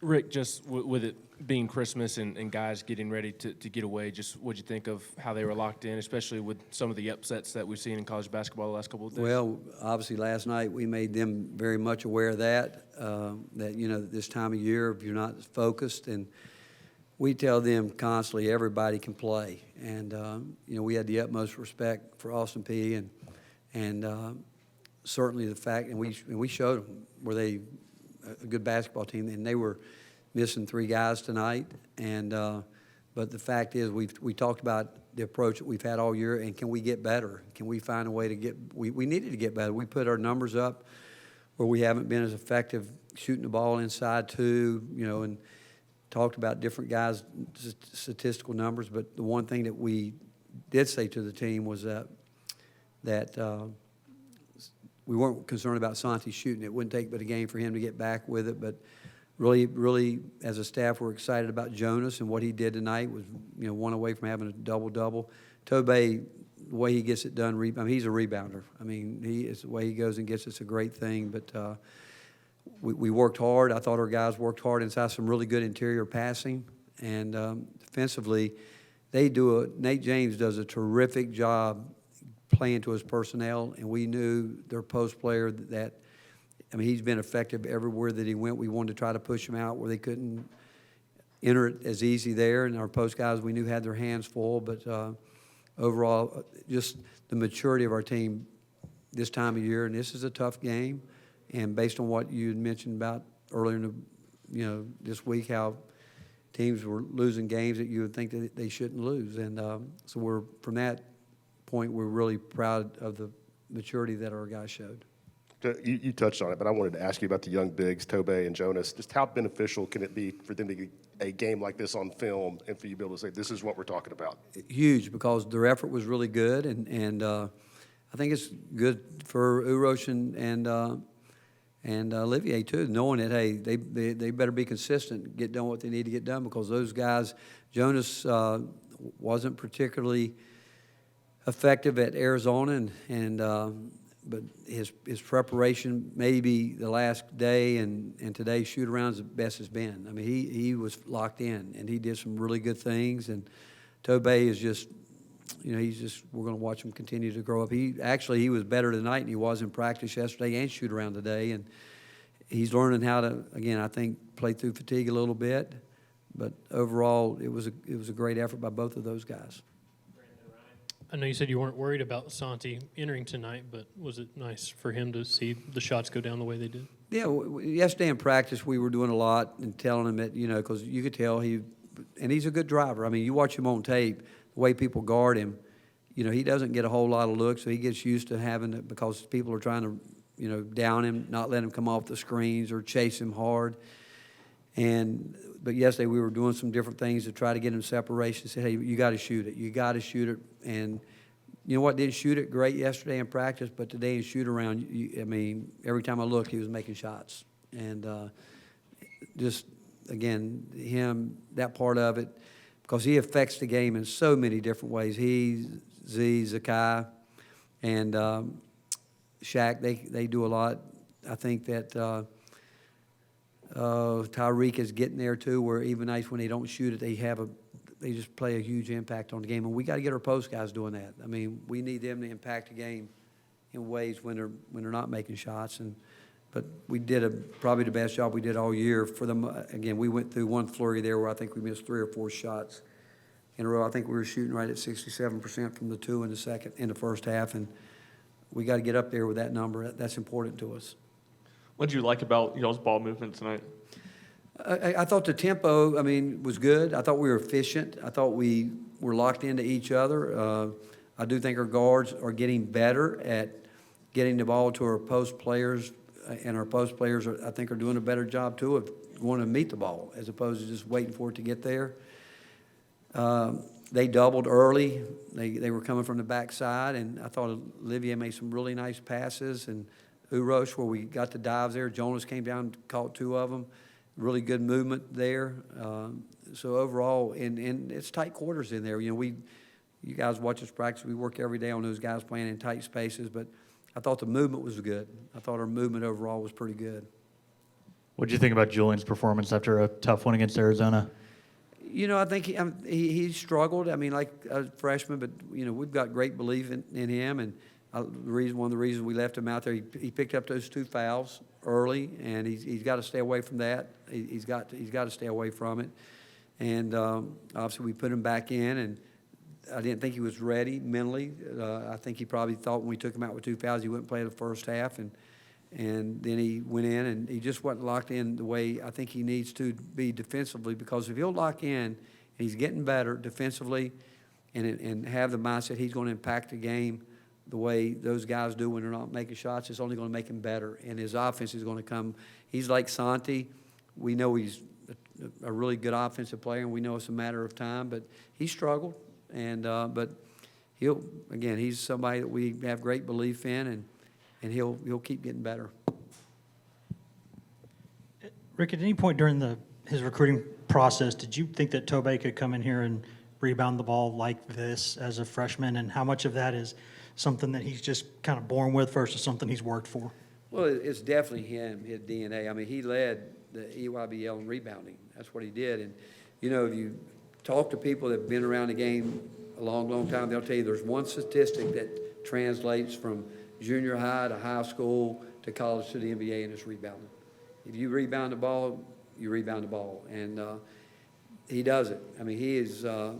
Rick, just with it being Christmas and guys getting ready to get away, just what'd you think of how they were locked in, especially with some of the upsets that we've seen in college basketball the last couple of days? Well, obviously last night we made them very much aware of that, this time of year, if you're not focused, and we tell them constantly everybody can play. And, we had the utmost respect for Austin Peay and certainly the fact, and we showed them were they a good basketball team, and they were missing 3 guys tonight. And but the fact is, we talked about the approach that we've had all year, and can we get better? Can we find a way to get? We needed to get better. We put our numbers up where we haven't been as effective shooting the ball inside too, and talked about different guys' statistical numbers. But the one thing that we did say to the team was that we weren't concerned about Santi shooting. It wouldn't take but a game for him to get back with it. But really, as a staff, we're excited about Jonas and what he did tonight. Was one away from having a double-double. Tobey, the way he gets it done, he's a rebounder. The way he goes and gets it's a great thing. But we worked hard. I thought our guys worked hard inside some really good interior passing. And defensively, Nate James does a terrific job playing to his personnel, and we knew their post player that, he's been effective everywhere that he went. We wanted to try to push him out where they couldn't enter it as easy there, and our post guys we knew had their hands full. But overall, just the maturity of our team this time of year, and this is a tough game, and based on what you had mentioned about earlier in this week, how teams were losing games that you would think that they shouldn't lose. And so we're, from that point, we're really proud of the maturity that our guys showed. You touched on it, but I wanted to ask you about the young bigs, Tobey and Jonas. Just how beneficial can it be for them to get a game like this on film and for you to be able to say, this is what we're talking about? Huge, because their effort was really good, and I think it's good for Urosh and Olivier too, knowing that, hey, they better be consistent, get done what they need to get done, because those guys, Jonas wasn't particularly effective at Arizona, but his preparation, maybe the last day and today's shoot-around is the best it's been. He was locked in, and he did some really good things. And Tobey is just, we're going to watch him continue to grow up. He was better tonight than he was in practice yesterday and shoot-around today. And he's learning how to, again, I think, play through fatigue a little bit. But overall, it was a great effort by both of those guys. I know you said you weren't worried about Santi entering tonight, but was it nice for him to see the shots go down the way they did? Yeah, yesterday in practice we were doing a lot and telling him that, because you could tell and he's a good driver. You watch him on tape, the way people guard him, he doesn't get a whole lot of looks, so he gets used to having it because people are trying to, down him, not let him come off the screens or chase him hard. But yesterday we were doing some different things to try to get him separation. Said, hey, you got to shoot it. You got to shoot it. And you know what? Didn't shoot it great yesterday in practice, but today in shoot around, every time I looked, he was making shots. And just again, that part of it, because he affects the game in so many different ways. Zakai, and Shaq, they do a lot. I think that. Tyreek is getting there too, where even nights when they don't shoot it, they just play a huge impact on the game, and we got to get our post guys doing that. We need them to impact the game in ways when they're not making shots. But we did probably the best job we did all year for them. Again, we went through one flurry there where I think we missed 3 or 4 shots in a row. I think we were shooting right at 67% from the 2 in the first half, and we got to get up there with that number. That's important to us. What did you like about y'all's ball movement tonight? I thought the tempo, was good. I thought we were efficient. I thought we were locked into each other. I do think our guards are getting better at getting the ball to our post players, and our post players, I think, are doing a better job, too, of going to meet the ball as opposed to just waiting for it to get there. They doubled early. They were coming from the backside, and I thought Olivier made some really nice passes, and Urosh, where we got the dives there. Jonas came down and caught 2 of them. Really good movement there. So overall, and it's tight quarters in there. You guys watch us practice. We work every day on those guys playing in tight spaces, but I thought the movement was good. I thought our movement overall was pretty good. What did you think about Julian's performance after a tough one against Arizona? You know, I think he struggled. I mean, like a freshman, but you know, we've got great belief in him. And one of the reasons we left him out there, he picked up those 2 fouls early, and he's got to stay away from that. He's got to stay away from it. And obviously, we put him back in, and I didn't think he was ready mentally. I think he probably thought when we took him out with 2 fouls, he wouldn't play the first half, and then he went in, and he just wasn't locked in the way I think he needs to be defensively, because if he'll lock in, and he's getting better defensively and have the mindset he's going to impact the game the way those guys do when they're not making shots, it's only going to make him better, and his offense is going to come. He's like Santi. We know he's a really good offensive player, and we know it's a matter of time, but he struggled, and but he's somebody that we have great belief in, and he'll keep getting better. Rick, at any point during his recruiting process, did you think that Tobey could come in here and rebound the ball like this as a freshman? And how much of that is something that he's just kind of born with versus something he's worked for? Well, it's definitely him, his DNA. I mean, he led the EYBL in rebounding. That's what he did. And, you know, if you talk to people that have been around the game a long, long time, they'll tell you there's one statistic that translates from junior high to high school to college to the NBA, and it's rebounding. If you rebound the ball, you rebound the ball. And he does it. I mean, he's going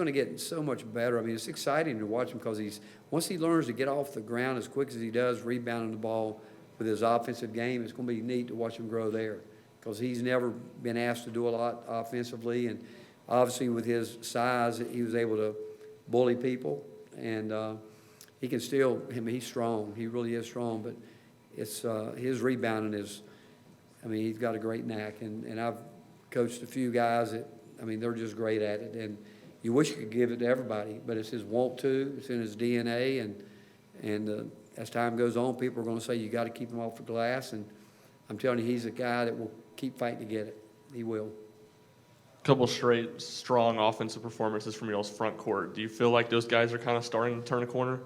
to get so much better. I mean, it's exciting to watch him because once he learns to get off the ground as quick as he does, rebounding the ball with his offensive game, it's going to be neat to watch him grow there, because he's never been asked to do a lot offensively. And obviously with his size, he was able to bully people. And he can still, I mean, he's strong. He really is strong. But it's his rebounding is, I mean, he's got a great knack. And I've coached a few guys that, I mean, they're just great at it. And you wish you could give it to everybody, but it's his want to. It's in his DNA. And as time goes on, people are going to say you got to keep him off the glass. And I'm telling you, he's a guy that will keep fighting to get it. He will. Couple straight strong offensive performances from y'all's front court. Do you feel like those guys are kind of starting to turn a corner?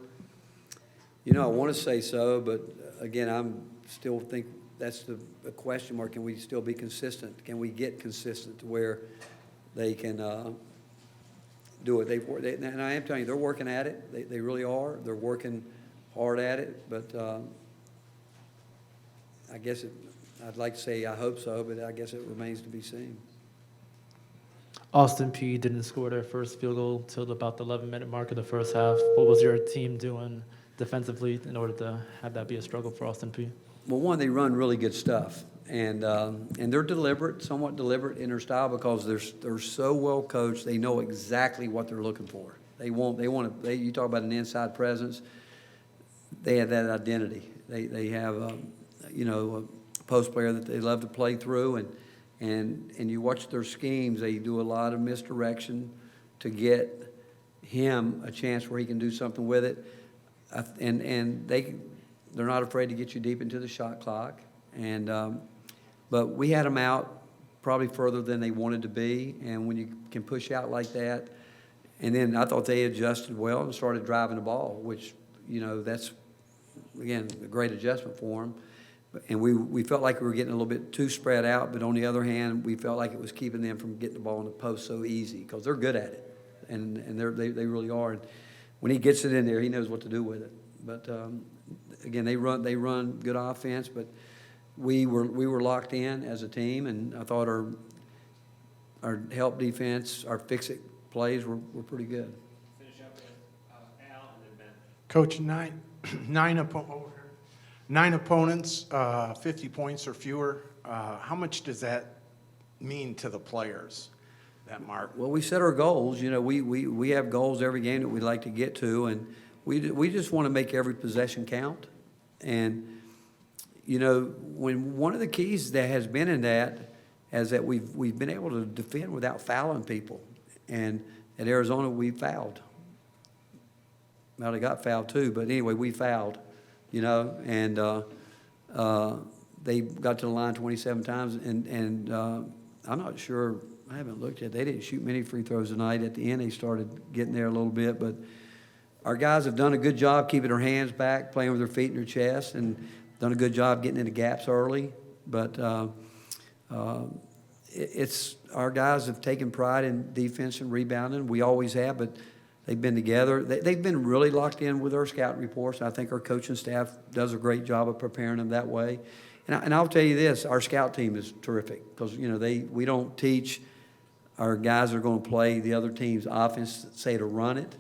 You know, I want to say so, but again, I'm still think that's the question mark. Can we still be consistent? Can we get consistent to where they can do it? And I am telling you, they're working at it. They really are. They're working hard at it. But I guess I'd like to say I hope so, but I guess it remains to be seen. Austin Peay didn't score their first field goal till about the 11-minute mark of the first half. What was your team doing defensively in order to have that be a struggle for Austin Peay? Well, one, they run really good stuff, and they're deliberate, somewhat deliberate in their style, because they're so well coached. They know exactly what they're looking for. You talk about an inside presence. They have that identity. They have a post player that they love to play through, and you watch their schemes. They do a lot of misdirection to get him a chance where he can do something with it, and they're not afraid to get you deep into the shot clock. But we had them out probably further than they wanted to be, and when you can push out like that, and then I thought they adjusted well and started driving the ball, which, you know, that's, again, a great adjustment for them. And we felt like we were getting a little bit too spread out, but on the other hand, we felt like it was keeping them from getting the ball in the post so easy, because they're good at it, and they really are. And when he gets it in there, he knows what to do with it. But again, they run good offense, but we were locked in as a team, and I thought our help defense, our fix-it plays were pretty good. Finish up with Al and then Ben. Coach, nine opponents, 50 points or fewer. How much does that mean to the players, that mark? Well, we set our goals. You know, we have goals every game that we'd like to get to, and we just want to make every possession count. And, you know, when one of the keys that has been in that is that we've been able to defend without fouling people. And at Arizona, we fouled. Well, they got fouled too, but anyway, we fouled, you know, and they got to the line 27 times, and I'm not sure, I haven't looked at it. They didn't shoot many free throws tonight. At the end, they started getting there a little bit, but our guys have done a good job keeping their hands back, playing with their feet in their chest, and done a good job getting into gaps early. But it's our guys have taken pride in defense and rebounding. We always have, but they've been together. They've been really locked in with our scout reports. I think our coaching staff does a great job of preparing them that way. And I'll tell you this, our scout team is terrific because, you know, we don't teach our guys that are going to play the other team's offense, say, to run it.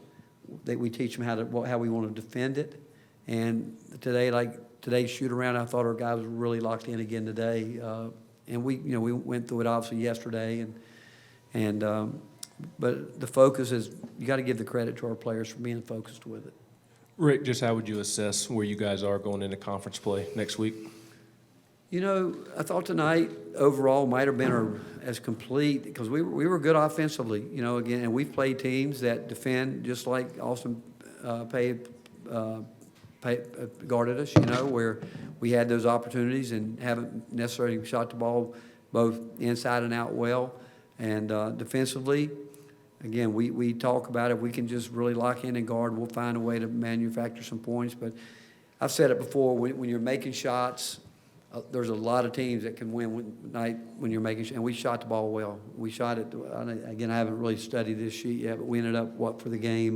We teach them how we want to defend it. And today's shoot around, I thought our guys were really locked in again today. And we went through it obviously yesterday. But the focus is, you got to give the credit to our players for being focused with it. Rick, just how would you assess where you guys are going into conference play next week? You know, I thought tonight overall might have been as complete because we were good offensively. You know, again, and we've played teams that defend just like Austin Peay guarded us. You know, where we had those opportunities and haven't necessarily shot the ball both inside and out well. And defensively, again, we talk about if we can just really lock in and guard, we'll find a way to manufacture some points. But I've said it before, when you're making shots. There's a lot of teams that can win when you're making, and we shot the ball well. We shot it, again, I haven't really studied this sheet yet, but we ended up, for the game,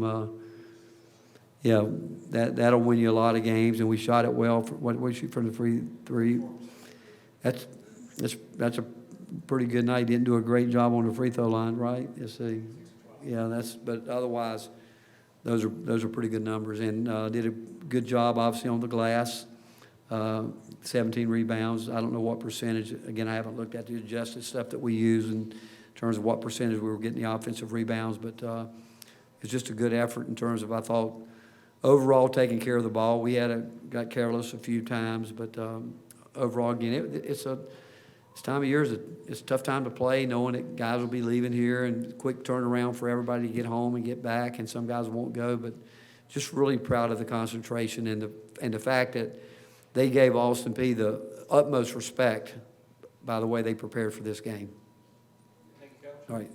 that'll win you a lot of games, and we shot it well. What we shoot from the free three. That's a pretty good night. Didn't do a great job on the free throw line, right? Let's see. Yeah, but otherwise, those are pretty good numbers, and did a good job, obviously, on the glass. 17 rebounds. I don't know what percentage. Again, I haven't looked at the adjusted stuff that we use in terms of what percentage we were getting the offensive rebounds, but it's just a good effort in terms of, I thought, overall taking care of the ball. We got careless a few times, but overall, again, it's time of year. It's a tough time to play, knowing that guys will be leaving here and quick turnaround for everybody to get home and get back, and some guys won't go, but just really proud of the concentration and the fact that they gave Austin Peay the utmost respect by the way they prepared for this game. Thank you, Coach. All right.